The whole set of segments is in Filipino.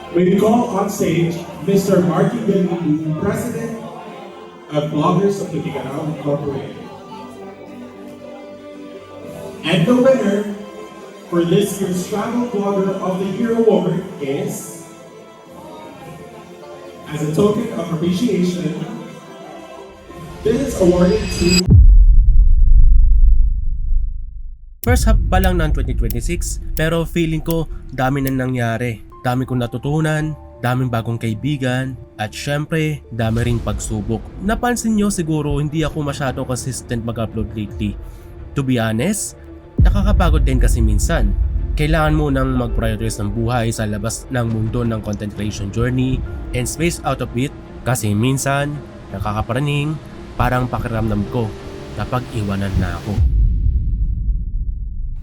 We call on stage Mr. Marky Galili, President of Bloggers of Tuticaraw Incorporated. And the winner for this year's Travel Blogger of the Year Award is, as a token of appreciation, this is awarded to First half pa lang ng 2026, pero feeling ko dami na nangyari. Dami kong natutunan, daming bagong kaibigan, at syempre, dami ring pagsubok. Napansin nyo siguro hindi ako masyado consistent mag-upload lately. To be honest, nakakapagod din kasi minsan. Kailangan mo nang mag-prioritize ng buhay sa labas ng mundo ng content creation journey and space out of it kasi minsan, nakakaparaning, parang pakiramdam ko kapag iwanan na ako.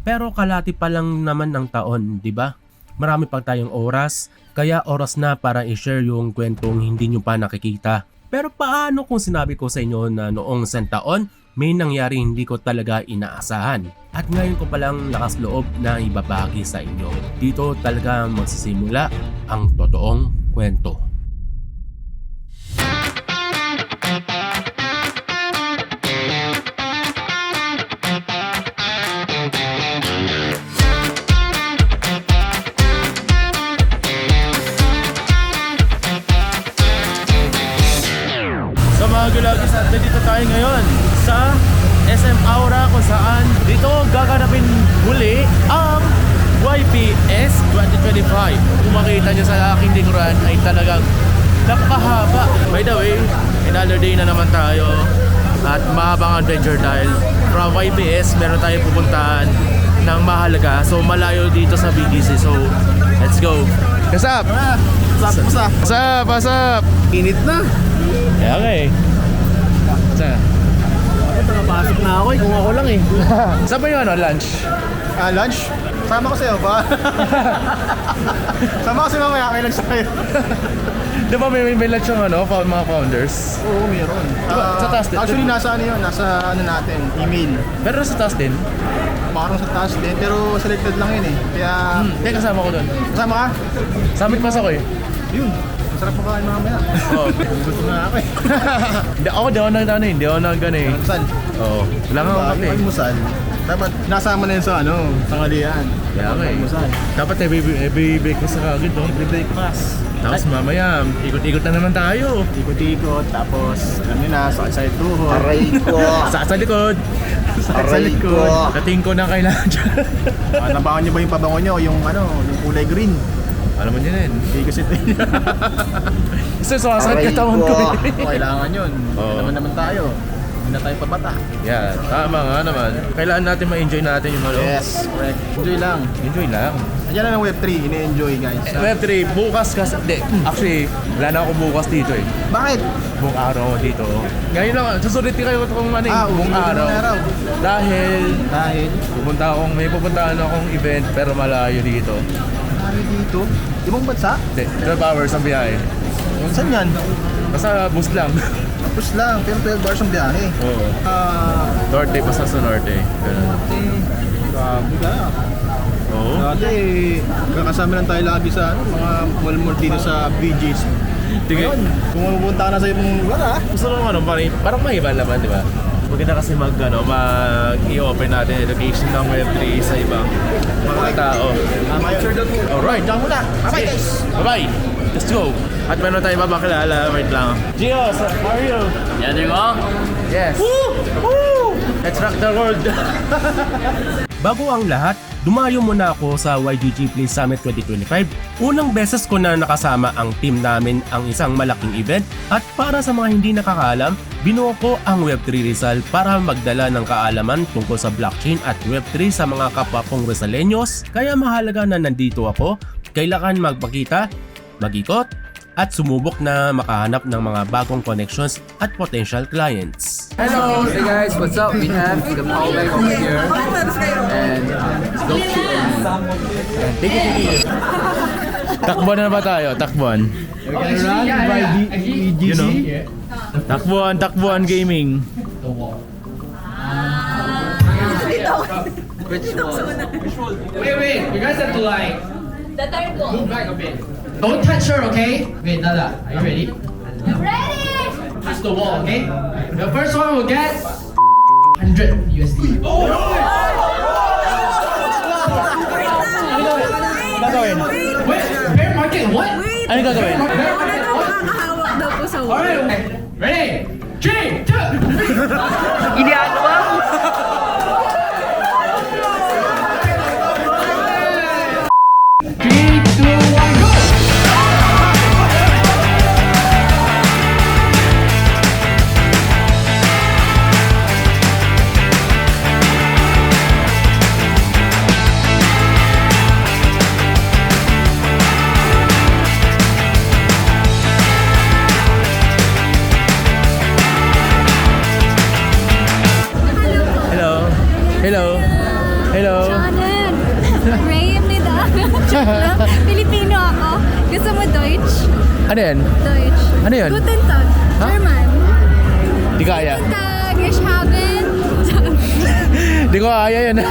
Pero kalati pa lang naman ng taon, di ba? Marami pa tayong oras, kaya oras na para i-share yung kwentong hindi nyo pa nakikita. Pero paano kung sinabi ko sa inyo na noong isang taon, may nangyari hindi ko talaga inaasahan? At ngayon ko palang lakas loob na ibabagi sa inyo. Dito talaga magsisimula ang totoong kwento. Gulagis at dito tayo ngayon sa SM Aura kung saan dito gaganapin muli ang YPS 2025. Kung makita nyo sa aking likuran ay talagang napakahaba. By the way, another day na naman tayo at mahabang adventure dahil from YPS meron tayo pupuntahan ng mahalaga. So malayo dito sa BGC. So let's go. What's up? What's up? Init na. Kaya nga eh. Saan? Napasok na ako kung ako lang eh. Saan ba yung lunch? Lunch? Sama ko sa'yo ba? Sama ko sa'yo mamaya, may lunch tayo. Di ba may lunch yung mga founders? Oo, meron. Sa taas din? Actually, nasa ano yun, nasa ano natin, email. Pero sa taas din? Parang sa taas din, pero selected lang yun eh. Kaya... Kaya kasama ko doon. Kasama ka? Summit pass ako eh. Yun. Masarap makain mamaya. Oo. Gusto na ako eh. Hindi ako hindi ako nag-ano eh. Almusal. Oo. Wala nga akong kape. Almusal. Dapat nasama na yun sa ano, tanghalian. Kaya nga eh. Almusal. Dapat every breakfast sa kagad no? Every breakfast. Tapos mamaya, ikot-ikot na naman tayo. Ikot-ikot, tapos alam niyo na, sakit sa tuhod. Aray ko! Sa likod. Aray ko! Dating ko na kailangan dyan. Nabangan niyo ba yung pabango niyo, yung ano, yung kulay green? Alam mo niya rin. Hindi kasi Kasi sumasakit katawan ko eh. kailangan yun. Oo. Naman tayo. Hindi na tayo pabata. Yeah, tama nga naman. Kailangan natin ma-enjoy natin yung ano. Yes, correct. Enjoy lang. Enjoy lang. Andiyan na ng Web3, ini-enjoy guys. Web3, bukas kasi, hindi. Actually, wala na ako bukas dito eh. Bakit? Buong araw ako dito. Ngayon lang, susunod kayo kung ano eh, buong araw. Dahil, may pupuntahan akong event pero malayo dito. Ano dito? Ibang bansa? Hindi, 12 hours ang biyahe. Saan yan? Basta bus lang. Tapos lang, pero 12 hours ang biyahe. Oo. Norte, basta sa Norte. Ganun. Grabe ka. Oo. Dati, kakasama lang tayo lagi sa ano, mga mall dito sa BG's. Ngayon, kung mapupunta ka na sa ibang lugar ha? Gusto nung ano, parang mahiba naman, di ba? Maganda kasi mag-i-open natin education ng Web3 sa ibang mga tao. Alright, Diyan muna. Bye guys! bye-bye! Let's go! At meron tayo mapakilala, wait lang. Gio, how are you? Yan yung mo? Yes! Woo! Woo! Let's rock the world! Bago ang lahat, dumayo muna ako sa YGG Play Summit 2025. Unang beses ko na nakasama ang team namin ang isang malaking event at para sa mga hindi nakakaalam, binuo ko ang Web3 Rizal para magdala ng kaalaman tungkol sa blockchain at Web3 sa mga kapwa kong Rizalenyos. Kaya mahalaga na nandito ako, kailangan magpakita, mag-ikot, at sumubok na makahanap ng mga bagong connections at potential clients. Hello! Hey guys, what's up? We have the Paulback over here. And don't shoot me. Tiki. Takbuhan na ba tayo? Takbuhan. We're gonna run by BGC. You know? Takbuhan gaming. Which one? Wait, you guys have to like The third one. move back a bit. Don't touch her, okay? Wait, Nada, are you ready? Ready? Touch the wall, okay? The first one will get 100 USD. Gagawin? Wait, bear market what? Ano gagawin? Bear market what? Nakakahawak daw po sa wall. Alright, okay. Ready? 3, 2. Ginagawa? 3, 2, 1, go! Hello. Hello. Hello. Shannon! Ray, nida. Filipino ako. Gusto mo Deutsch? Ano yan? Deutsch. Ano yun? Guten Tag. Ha? German. Di kaya. Guten Tag. Ich haben. Di ko kaya yan.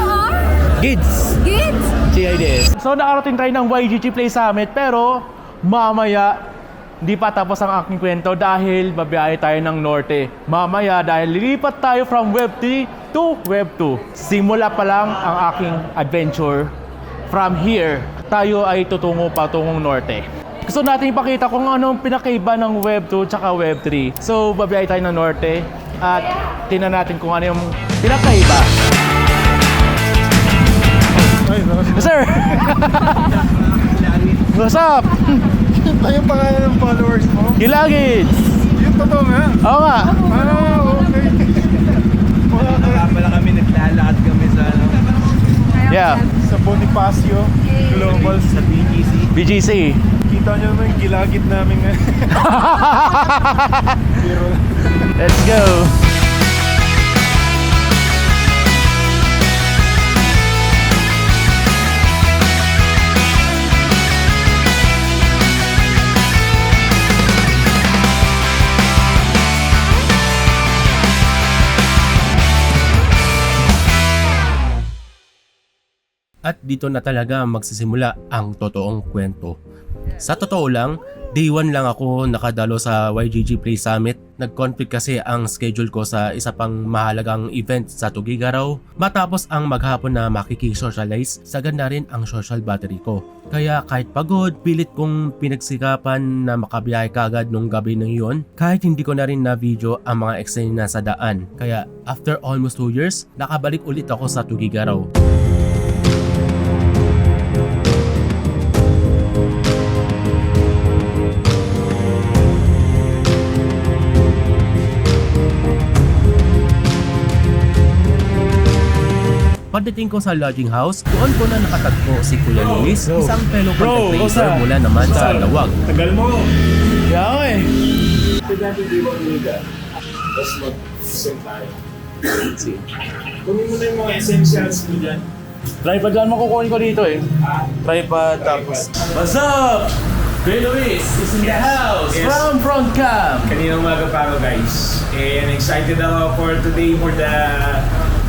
Kids. Geht's? GIDS. So nakarating tayo ng YGG Play Summit pero mamaya hindi pa tapos ang aking kwento dahil babiyahe tayo ng norte. Mamaya dahil lilipat tayo from Web 3 to Web 2. Simula pa lang ang aking adventure. From here, tayo ay tutungong norte. Gusto natin ipakita kung anong pinakaiba ng Web 2 tsaka Web 3. So babiyahe tayo ng norte at tingnan natin kung ano yung pinakaiba. Sir! What's up? Ano yung pangalan ng followers mo? Gilagids! Yung totoo nga. Oo nga. Okay. Kaya pala kami naglalakad kami sa Yeah. sa Bonifacio Global sa BGC. BGC. Kita nyo naman yung gilagid namin ngayon. Let's go. At dito na talaga magsisimula ang totoong kwento. Sa totoo lang, day 1 lang ako nakadalo sa YGG Play Summit. Nag-conflict kasi ang schedule ko sa isa pang mahalagang event sa Tugigaraw. Matapos ang maghapon na makikisocialize, sagad na rin ang social battery ko. Kaya kahit pagod, pilit kong pinagsikapan na makabiyahe kagad nung gabi na yun. Kahit hindi ko na rin na video ang mga eksena sa daan. Kaya after almost 2 years, nakabalik ulit ako sa Tugigaraw. Pagdating ko sa lodging house, doon ko na nakatagpo si Kuya Luis, isang fellow content creator mula naman sa Lawag. Tagal mo. Yeah, eh. Estudyante di mo nila. Tapos mag-isip tayo. Kunin mo na yung mga essentials mo dyan. Tripod lang makukunin ko dito eh. Tripod tapos... What's up? Kuya Luis is in the house Yes. from front cam. Kaninang umaga pa ako guys. And excited ako for today for the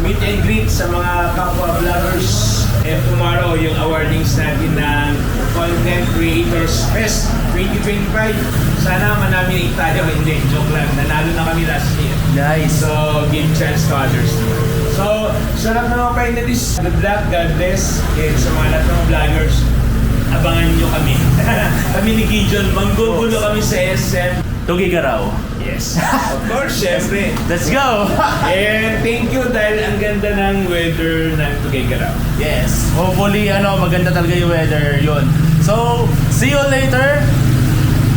meet and greet sa mga kapwa vloggers. And tomorrow yung awardings natin ng Content Creators Fest 2025. Sana manaminate tayo. Hindi, joke lang. Nanalo na kami last year. Nice. So, give chance to others. So, sa lahat ng mga finalists, good luck, God bless. And sa mga lahat ng vloggers, abangan nyo kami. Kami ni Gijon, manggugulo kami sa SM. Tugigaraw. Yes. Of course, syempre. Let's go! And thank you dahil ang ganda ng weather ng Tugigaraw. Yes. Hopefully, maganda talaga yung weather yun. So, see you later.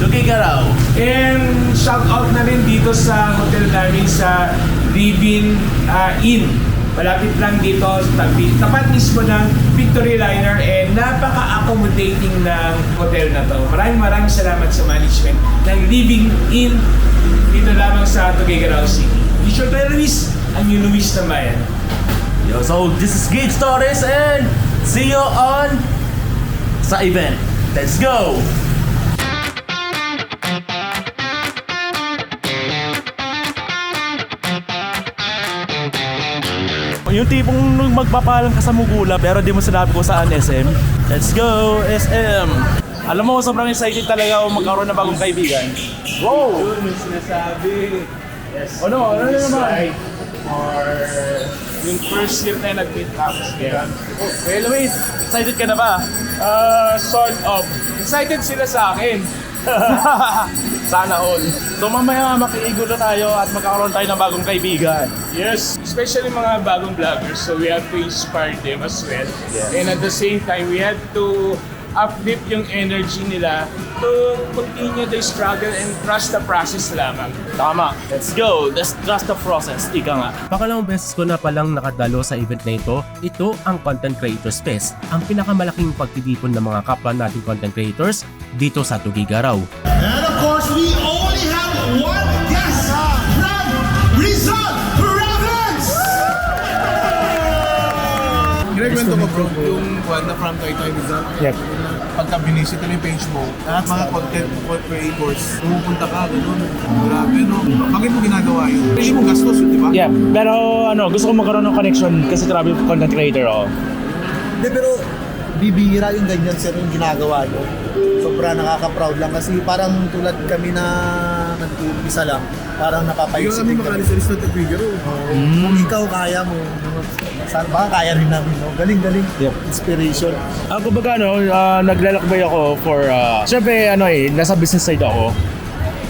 Tugigaraw. And shout out na rin dito sa hotel namin sa Ribin Inn. Malapit lang dito sa tapat mismo ng Victory Liner and napaka-accommodating ng hotel na to. Maraming salamat sa management ng Living Inn dito lamang sa Tugigaraw City. Bishop Luis, ang yung Luis na bayan. Yo, so this is Gage Torres and see you on sa event. Let's go! Yung tipong magpapalang ka sa Mugula pero di mo sinabi ko saan SM. Let's go, SM! Alam mo, sobrang excited talaga ako magkaroon ng bagong kaibigan. Wow! Yun yung sinasabi. Yes. Ano naman? Excited for yung first year na nag-meet tapos kaya. Hey Luis, excited ka na ba? Sort of. Excited sila sa akin. Sana all. So mamaya makiigulo tayo at magkakaroon tayo ng bagong kaibigan. Yes, especially mga bagong vloggers. So we have to inspire them as well. Yes. And at the same time, we have to uplift yung energy nila to continue the struggle and trust the process lamang. Tama. Let's go. Let's trust the process. Ika nga. Pangalawang beses ko na palang nakadalo sa event na ito. Ito ang Content Creators Fest, ang pinakamalaking pagtitipon ng mga kapwa nating content creators dito sa Tugigaraw. And of course, we only have one guest from Rizal Province! Kinakwento ko bro, yung one na from Toy Toy Rizal. Yep. Pagka binisita mo yung page mo, lahat mga content creators, pumupunta ka, gano'n. Grabe, no? Bakit mo ginagawa yun? Hindi mo gastos yun, di ba? Yeah, pero gusto ko magkaroon ng connection kasi travel content creator ako. Hindi, pero bibihira yung ganyan sir yung ginagawa nyo. Sobra nakaka-proud lang kasi parang tulad kami na nag-uumpisa lang, parang Ikaw napapaisip kami din kami. makalisalis na Tugigaraw. Kung ikaw kaya mo, baka kaya rin namin, no? Galing-galing. Yep. Inspiration. Ako baga naglalakbay ako for, syempre nasa business side ako.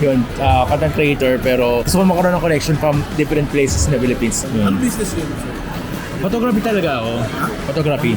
Yun, content creator pero gusto ko magkaroon ng connection from different places in the Philippines. Ano Yun. business yun? Photography talaga ako. Photography.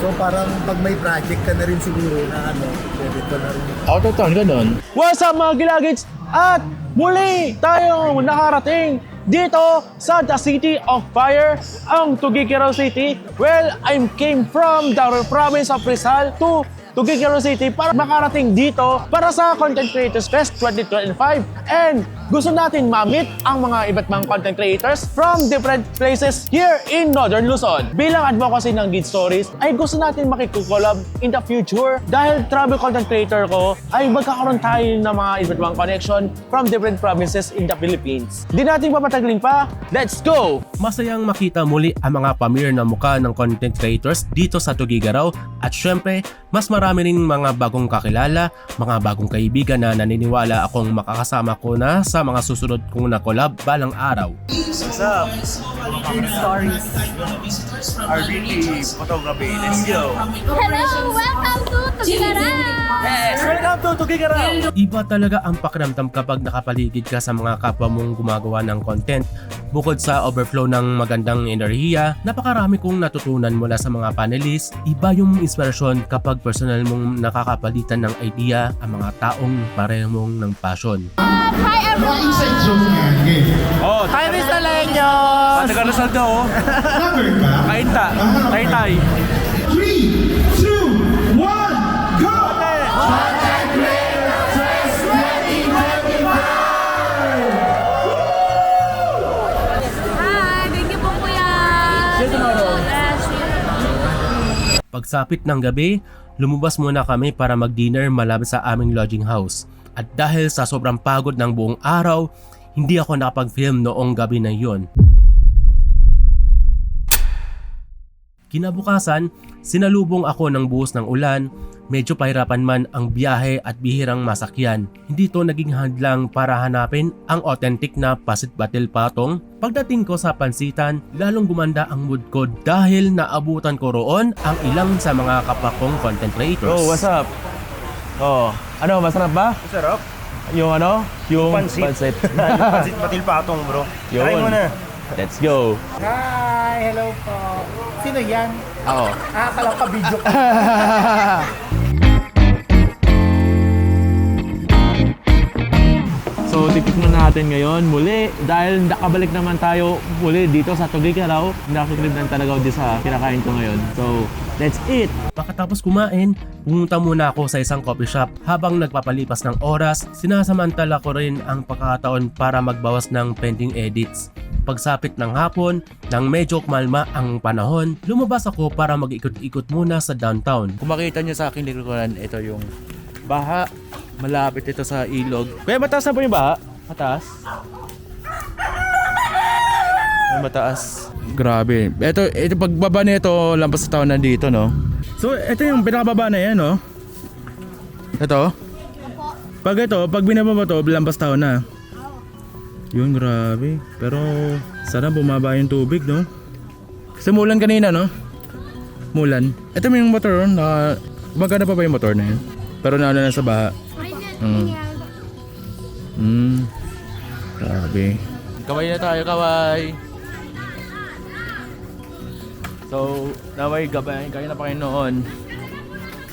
So parang pag may project ka na rin siguro na pwede ko na rin. Out of town, ganun. What's up mga Gilagits? At muli tayong nakarating dito sa the City of Fire, ang Tugigaraw City. Well, I came from the province of Rizal to Tugigaraw City para makarating dito para sa Content Creators Fest 2025. And gusto natin ma-meet ang mga iba't mga content creators from different places here in Northern Luzon. Bilang advocacy ng Gid Stories, ay gusto natin makikollab in the future dahil travel content creator ko ay magkakaroon tayo ng mga iba't mga connection from different provinces in the Philippines. Di natin papatagalin pa, let's go! Masayang makita muli ang mga pamilya na mukha ng content creators dito sa Tugigaraw at syempre, mas marami rin mga bagong kakilala, mga bagong kaibigan na naniniwala akong makakasama ko na sa mga susunod kong na collab balang araw. What's up? Stories. RBT Photography. Let's go! Hello! Welcome to Tugigaraw! Yes! Welcome to Tugigaraw! Iba talaga ang pakiramdam kapag nakapaligid ka sa mga kapwa mong gumagawa ng content. Bukod sa overflow ng magandang enerhiya, napakarami kong natutunan mula sa mga panelists. Iba yung inspirasyon kapag personal mong nakakapalitan ng idea ang mga taong pareho mong ng passion. Hi everyone! Oh, Tyrese Talenyo! Taga Rizal ka oh. Kainta. Taytay. 3, 2, 1, go! Hi! Thank you po kuya! See you tomorrow. Yes, see you. Pagsapit ng gabi, lumabas muna kami para mag-dinner malapit sa aming lodging house. At dahil sa sobrang pagod ng buong araw, hindi ako nakapag-film noong gabi na yon. Kinabukasan, sinalubong ako ng buhos ng ulan. Medyo pahirapan man ang biyahe at bihirang masakyan. Hindi to naging hadlang para hanapin ang authentic na Pasit Batil Patong. Pagdating ko sa pansitan, lalong gumanda ang mood ko dahil naabutan ko roon ang ilang sa mga kapwa kong content creators. Oh, what's up? Oh, ano, masarap ba? Masarap. Yung ano? Yung Pansit. Pansit Batil Patong, bro. Yun. Try mo na. Let's go. Hi! Hello po! Sino yan? Ako. Akala ko ka-video ka. So, titikman natin ngayon muli dahil nakabalik naman tayo muli dito sa Tugigaraw. Nakikrib lang talaga di sa kinakain ko ngayon. So, let's eat! Pagkatapos kumain, pumunta muna ako sa isang coffee shop. Habang nagpapalipas ng oras, sinasamantala ko rin ang pagkakataon para magbawas ng pending edits. Pagsapit ng hapon, nang medyo kumalma ang panahon, lumabas ako para mag-ikot-ikot muna sa downtown. Kung makita nyo sa aking likuran, ito yung baha. Malapit ito sa ilog. Kuya, mataas na po yung baha? Mataas? Ay, mataas. Grabe. Ito pagbaba nito, lampas sa taon nandito, no? So, ito yung pinakababa na yan, no? Ito? Pag binaba mo to, lampas taon na. Yun, grabe. Pero sana bumaba yung tubig, no? Kasi mulan kanina, no? Mulan. Ito mo yung motor, maganda pa ba yung motor na yun? Pero naano na sa baha. Grabe. Kaway na tayo, kaway. So, naway gabay kayo na Panginoon.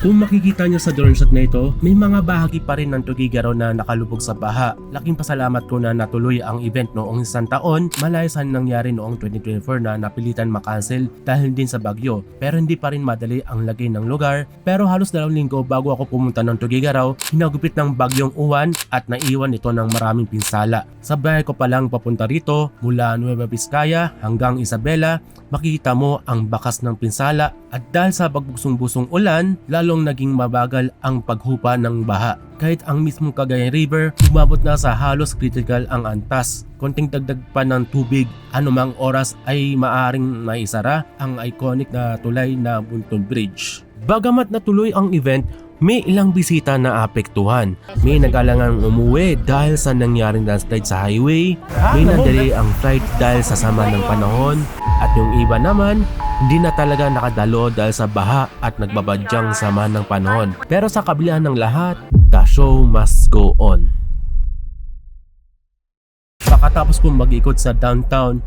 Kung makikita nyo sa drone shot na ito, may mga bahagi pa rin ng Tuguegarao na nakalubog sa baha. Laking pasalamat ko na natuloy ang event noong isang taon, malayas ang nangyari noong 2024 na napilitan makancel dahil din sa bagyo. Pero hindi pa rin madali ang lagay ng lugar. Pero halos 2 linggo bago ako pumunta ng Tuguegarao, hinagupit ng bagyong Uwan at naiwan ito ng maraming pinsala. Sa biyahe ko palang papunta rito, mula Nueva Vizcaya hanggang Isabela, makikita mo ang bakas ng pinsala at dahil sa bagbuksong-busong ulan, lalong naging mabagal ang paghupa ng baha. Kahit ang mismong Cagayan River, umabot na sa halos critical ang antas. Konting dagdag pa ng tubig, anumang oras ay maaring maisara ang iconic na tulay na Bunton Bridge. Bagamat natuloy ang event, may ilang bisita na apektuhan. May nag-alangang umuwi dahil sa nangyaring landslide sa highway, may nadali ang flight dahil sa sama ng panahon, at yung iba naman, hindi na talaga nakadalo dahil sa baha at nagbabadyang sama ng panahon. Pero sa kabila ng lahat, the show must go on. Pagkatapos kong mag-ikot sa downtown,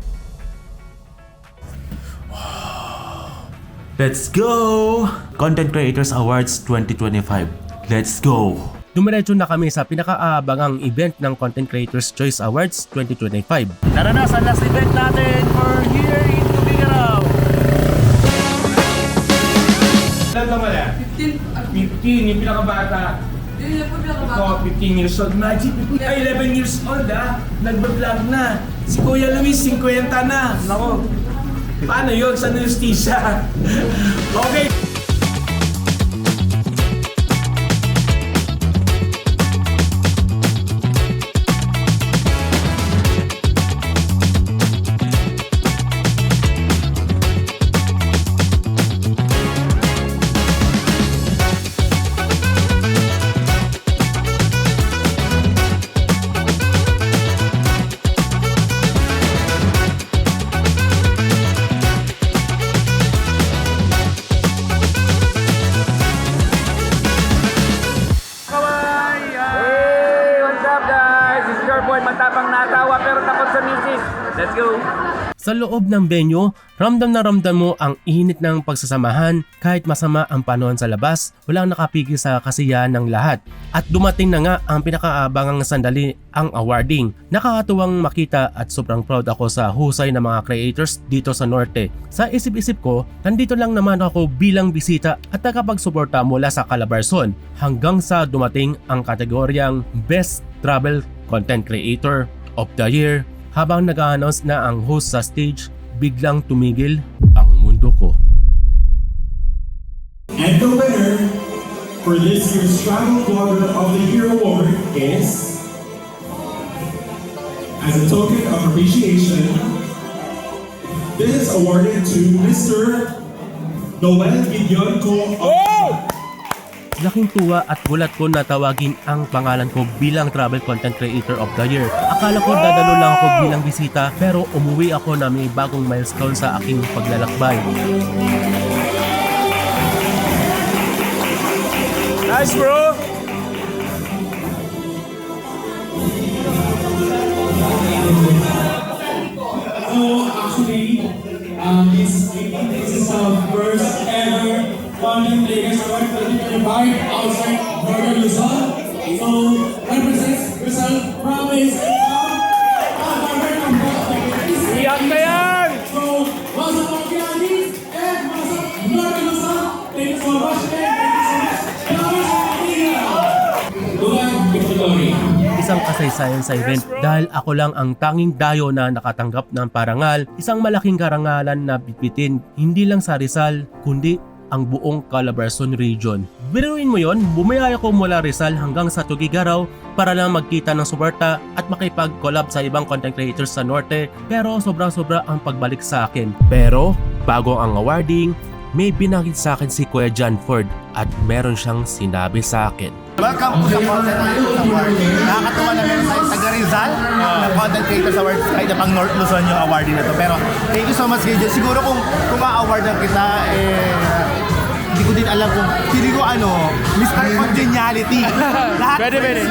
let's go! Content Creators Awards 2025. Let's go! Dumiretso na kami sa pinakaabangang event ng Content Creators Choice Awards 2025. Tara na sa last event natin for here in Tuguegarao! Ilan ka pala? 15, yung pinakabata. Ito, 15 years old. Magic, 11 years old Nagbablog na. Si Kuya Luis, 50 na. Nako. Paano yun? Saan yung justisya? Okay. Let's go! Sa loob ng venue, ramdam na ramdam mo ang init ng pagsasamahan. Kahit masama ang panahon sa labas, walang nakapigil sa kasiyahan ng lahat. At dumating na nga ang pinakaabangang sandali, ang awarding. Nakakatuwang makita at sobrang proud ako sa husay ng mga creators dito sa Norte. Sa isip-isip ko, nandito lang naman ako bilang bisita at nakapagsuporta mula sa Calabarzon hanggang sa dumating ang kategoryang Best Travel Content Creator of the Year. Habang nag-a-announce na ang host sa stage, biglang tumigil ang mundo ko. And the winner for this year's Travel Blogger of the Year award is, as a token of appreciation, this is awarded to Mr. Noel Gideonco of Laking tuwa at gulat ko na tawagin ang pangalan ko bilang Travel Content Creator of the Year. Akala ko dadalo lang ako bilang bisita pero umuwi ako na may bagong milestone sa aking paglalakbay. Nice, bro! So actually, this is our first ever Content Creators Award 2025 outside Northern Luzon. So represents Rizal Province. Iyak na yan! So, what's up, Kiagis? And what's up, Northern Luzon? Thank you so much. Isang kasaysayan sa event dahil ako lang ang tanging dayo na nakatanggap ng parangal, isang malaking karangalan na bitbitin hindi lang sa Rizal kundi ang buong Calabarzon region. Biruin mo yon, bumiyaya ko mula Rizal hanggang sa Tuguegarao para lang magkita ng suporta at makipag-collab sa ibang content creators sa Norte, pero sobra-sobra ang pagbalik sa akin. Pero bago ang awarding, may binanggit sa akin si Kuya John Ford at meron siyang sinabi sa akin. Welcome po sa Content Creators Award. Nakakatuwa na meron tayong taga Rizal na Content Creators Award kahit na pang North Luzon yung awarding na to. Pero thank you so much kayo. Siguro kung ma-award lang kita, hindi ko din alam kung hindi ko Mr. Congeniality. Lahat Pwede. Thank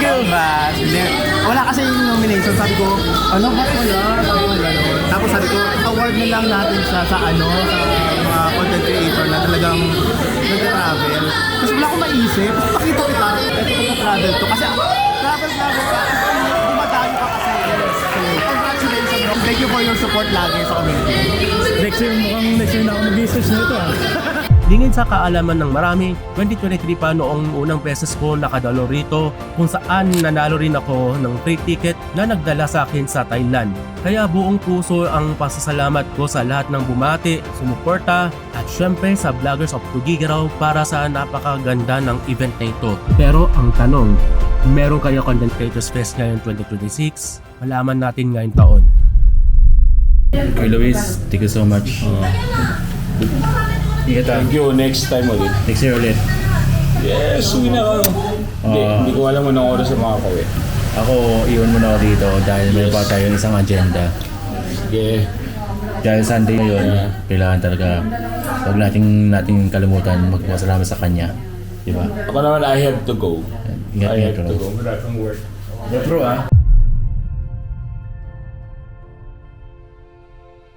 you. Hindi. Wala kasi yung nomination. Sabi ko, ba't wala? Tapos sabi ko, award na lang natin siya sa mga content creator na talagang nag-travel. Kasi wala akong maisip. Pakita kita. Ito nag-travel to. Kasi travel ka. Dumadayo ka kasi. Congratulations. Thank you for your support lagi sa community. Next year na ako mag-research na ito. Lingid sa kaalaman ng marami, 2023 pa noong unang beses ko nakadalo rito kung saan nanalo rin ako ng free ticket na nagdala sa akin sa Thailand. Kaya buong puso ang pasasalamat ko sa lahat ng bumati, sumuporta at syempre sa Vloggers of Tugigaraw para sa napakaganda ng event na ito. Pero ang tanong, meron kaya Content Creators Fest ngayon 2026? Malaman natin ngayong taon. Kuya Luis, thank you so much. Thank you. Next time ulit. Next year ulit. Yes, uwi na ako. Hindi ko alam anong oras sa mga kawi. Ako, iwan mo na ako dito dahil may pa tayong isang agenda. Yeah. Dahil Sunday ngayon, kailangan talaga huwag nating kalimutan magpasalamat sa kanya. Di ba? Ako naman, I have to go. Ingat I have bro. to go. Wala kang work. Yeah, bro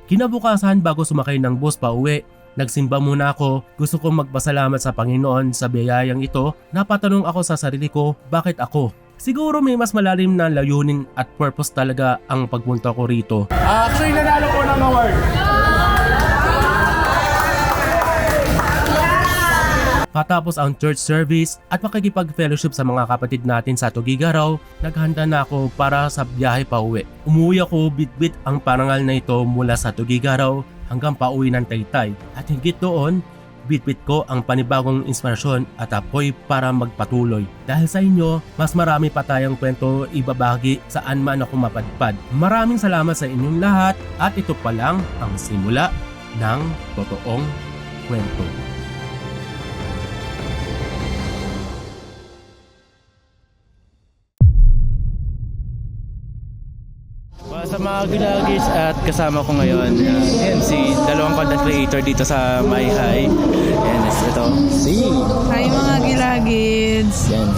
Kinabukasan bago sumakay ng bus pa uwi, nagsimba muna ako. Gusto kong magpasalamat sa Panginoon sa biyayang ito. Napatanong ako sa sarili ko, bakit ako? Siguro may mas malalim na layunin at purpose talaga ang pagpunta ko rito. Actually, nanalo ko ng award. Patapos ang church service at makikipag-fellowship sa mga kapatid natin sa Tugigaraw, naghanda na ako para sa biyahe pa uwi. Umuwi ako bitbit ang parangal na ito mula sa Tugigaraw hanggang pauwi ng Taytay. At higit doon, bitbit ko ang panibagong inspirasyon at apoy para magpatuloy. Dahil sa inyo, mas marami pa tayong kwento ibabagi saan man ako mapadpad. Maraming salamat sa inyong lahat at ito pa lang ang simula ng totoong kwento. Sa mga gilagis at kasama ko ngayon, yan si dalawang content creator dito sa My High. Yan, ito si... Hi mga gilagids! Yan,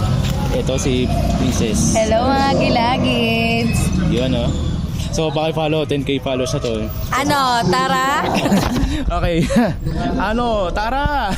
ito si Princess. Hello mga gilagids! Yun So paki-follow, 10k follows na to. Tara? Okay. Tara!